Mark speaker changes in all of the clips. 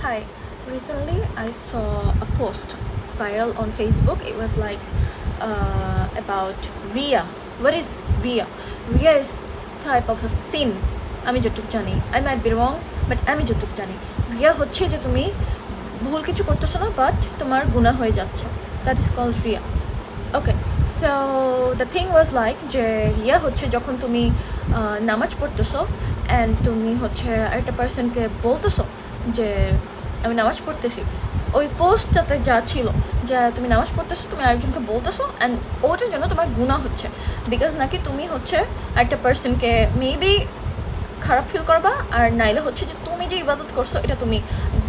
Speaker 1: Hi, recently I saw a post viral on Facebook. It was like about Ria. What is Ria? Ria is type of a sin. আমি যতটুক জানি, I might be wrong, but আমি যতটুক জানি রিয়া হচ্ছে যে তুমি ভুল কিছু করতেছো না বাট তোমার গুনাহ হয়ে যাচ্ছে, দ্যাট ইজ কল্ড রিয়া। Okay, so the thing was like যে রিয়া হচ্ছে যখন তুমি নামাজ পড়তেছো অ্যান্ড তুমি হচ্ছে একটা পার্সনকে বলতেছো যে আমি নামাজ পড়তেছি, ওই পোস্টটাতে যা ছিল যে তুমি নামাজ পড়তেছো, তুমি আরেকজনকে বলতেছো অ্যান্ড ওটার জন্য তোমার গুনাহ হচ্ছে, বিকজ নাকি তুমি হচ্ছে একটা পার্সনকে মেবি খারাপ ফিল করবা, আর নাইলে হচ্ছে যে তুমি যে ইবাদত করছো এটা তুমি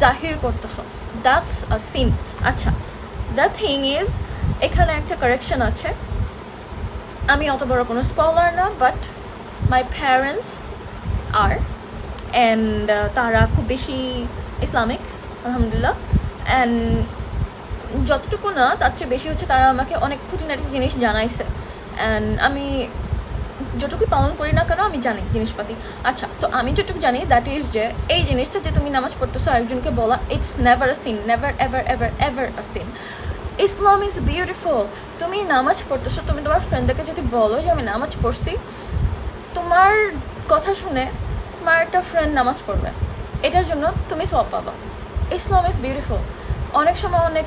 Speaker 1: জাহির করতেছো, দ্যাটস আ সিন। আচ্ছা, দ্য থিং ইজ এখানে একটা কারেকশন আছে। আমি অত বড় কোনো স্কলার না, বাট মাই প্যারেন্টস আর অ্যান্ড তারা খুব বেশি ইসলামিক আলহামদুলিল্লাহ, অ্যান্ড যতটুকু না তার চেয়ে বেশি হচ্ছে তারা আমাকে অনেক খুঁটিনাটি জিনিস জানাইছে, অ্যান্ড আমি যতটুকু পালন করি না কেন আমি জানি জিনিসপাতি। আচ্ছা, তো আমি যতটুকু জানি দ্যাট ইজ যে এই জিনিসটা যে তুমি নামাজ পড়তেছো আরেকজনকে বলা, it's never a sin, never ever ever ever a sin. Islam is beautiful. তুমি নামাজ পড়তেছো, তুমি তোমার ফ্রেন্ডদেরকে যদি বলো যে আমি নামাজ পড়ছি, তোমার কথা শুনে তোমার একটা ফ্রেন্ড নামাজ পড়বে, এটার জন্য তুমি সওয়াব পাবা। ইসলাম ইজ বিউটিফুল। অনেক সময় অনেক